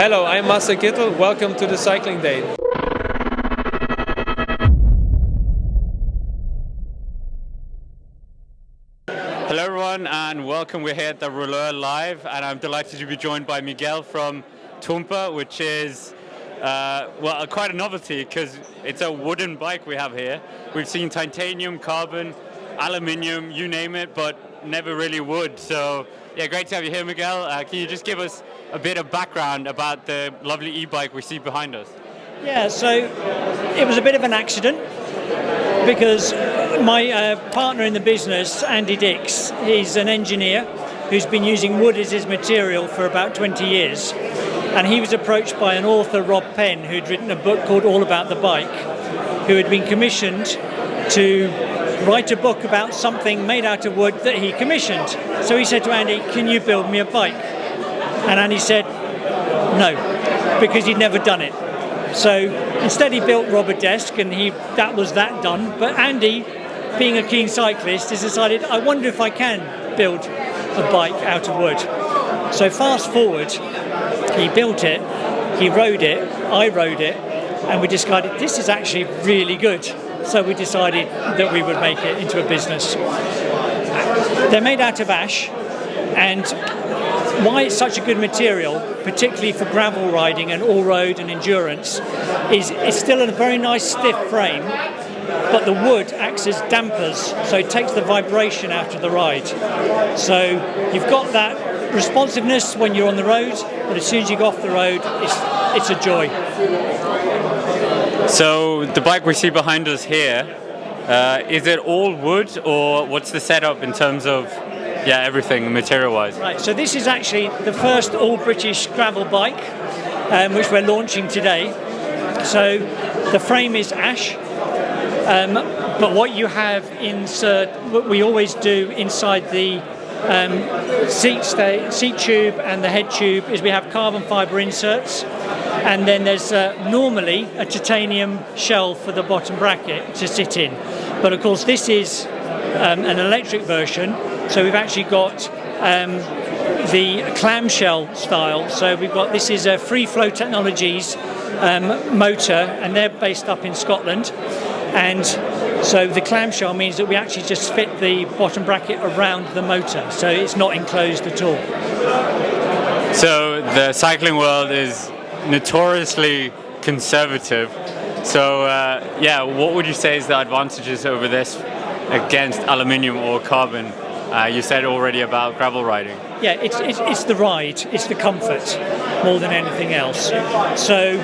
Hello, I'm Marcel Kittel. Welcome to the Cycling Day. Hello everyone and welcome. We're here at the Rouleur live and I'm delighted to be joined by Miguel from Twmpa, which is quite a novelty because it's a wooden bike we have here. We've seen titanium, carbon, aluminium, you name it, but never really wood. So yeah, great to have you here, Miguel. Can you just give us a bit of background about the lovely e-bike we see behind us? Yeah, so it was a bit of an accident because my partner in the business, Andy Dix, he's an engineer who's been using wood as his material for about 20 years. And he was approached by an author, Rob Penn, who'd written a book called All About the Bike, who had been commissioned to write a book about something made out of wood that he commissioned. So he said to Andy, "Can you build me a bike?" And Andy said no, because he'd never done it. So instead he built Rob a desk and that was that done. But Andy, being a keen cyclist, has decided, I wonder if I can build a bike out of wood. So fast forward, he built it, he rode it, I rode it, and we decided this is actually really good. So we decided that we would make it into a business. They're made out of ash, and why it's such a good material, particularly for gravel riding and all-road and endurance, is it's still a very nice stiff frame, but the wood acts as dampers, so it takes the vibration out of the ride. So you've got that responsiveness when you're on the road, but as soon as you go off the road, it's a joy. So the bike we see behind us here, is it all wood, or what's the setup in terms of everything material-wise? Right, so this is actually the first all-British gravel bike, which we're launching today. So the frame is ash, but what you have what we always do inside the seat tube and the head tube is we have carbon fibre inserts, and then there's normally a titanium shell for the bottom bracket to sit in. But of course this is an electric version, so we've actually got the clamshell style. So this is a Free Flow Technologies motor, and they're based up in Scotland. And so the clamshell means that we actually just fit the bottom bracket around the motor, so it's not enclosed at all. So the cycling world is notoriously conservative. So what would you say is the advantages over this against aluminium or carbon? You said already about gravel riding. Yeah, it's the ride, it's the comfort more than anything else. So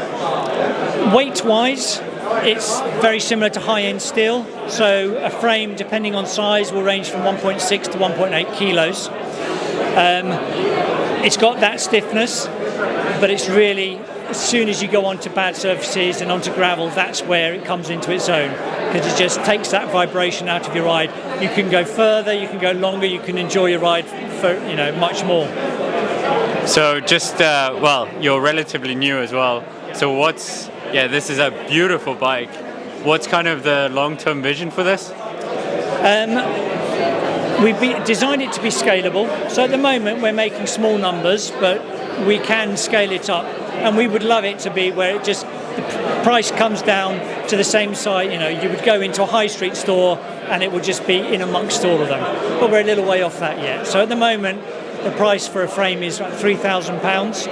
weight-wise, it's very similar to high-end steel. So a frame, depending on size, will range from 1.6 to 1.8 kilos. It's got that stiffness, but it's really, as soon as you go onto bad surfaces and onto gravel, that's where it comes into its own, because it just takes that vibration out of your ride. You can go further, you can go longer, you can enjoy your ride for much more. So just you're relatively new as well. So this is a beautiful bike. What's kind of the long-term vision for this? We've designed it to be scalable. So at the moment we're making small numbers, but we can scale it up, and we would love it to be where the price comes down to the same size. You would go into a high street store and it would just be in amongst all of them. But we're a little way off that yet. So at the moment, the price for a frame is like £3,000.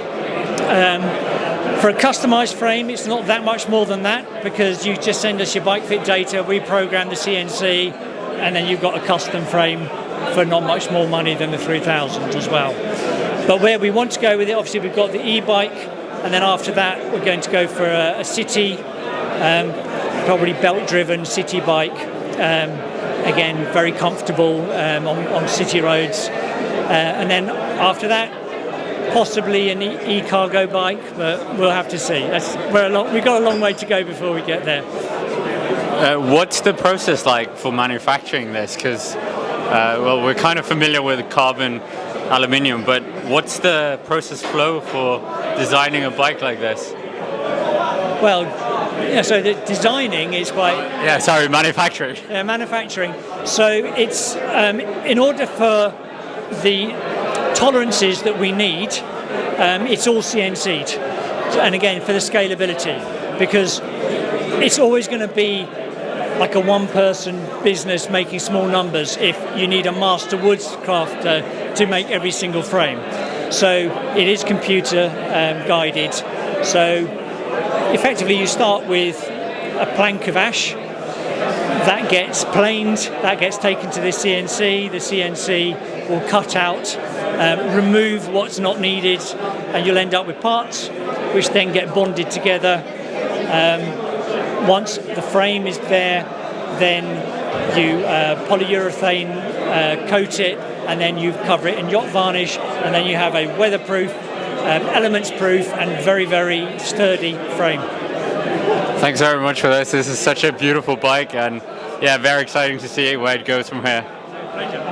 For a customised frame, it's not that much more than that, because you just send us your bike fit data, we program the CNC, and then you've got a custom frame for not much more money than the 3,000 as well. But where we want to go with it, obviously we've got the e-bike, and then after that we're going to go for a city, probably belt-driven city bike. Again, very comfortable on city roads. And then after that, possibly an e-cargo bike, but we'll have to see. We've got a long way to go before we get there. What's the process like for manufacturing this? Because we're kind of familiar with carbon, aluminium, but what's the process flow for designing a bike like this? Well, so the designing is quite... manufacturing. Yeah, manufacturing. So it's, in order for the tolerances that we need, it's all CNC'd. And again, for the scalability, because it's always going to be like a one-person business making small numbers if you need a master woods crafter to make every single frame. So it is computer guided. So effectively you start with a plank of ash, that gets planed, that gets taken to the CNC will cut out, remove what's not needed, and you'll end up with parts which then get bonded together. Once the frame is there, then you polyurethane coat it, and then you cover it in yacht varnish, and then you have a weatherproof, elements proof, and very, very sturdy frame. Thanks very much for this. This is such a beautiful bike, and yeah, very exciting to see where it goes from here. Pleasure.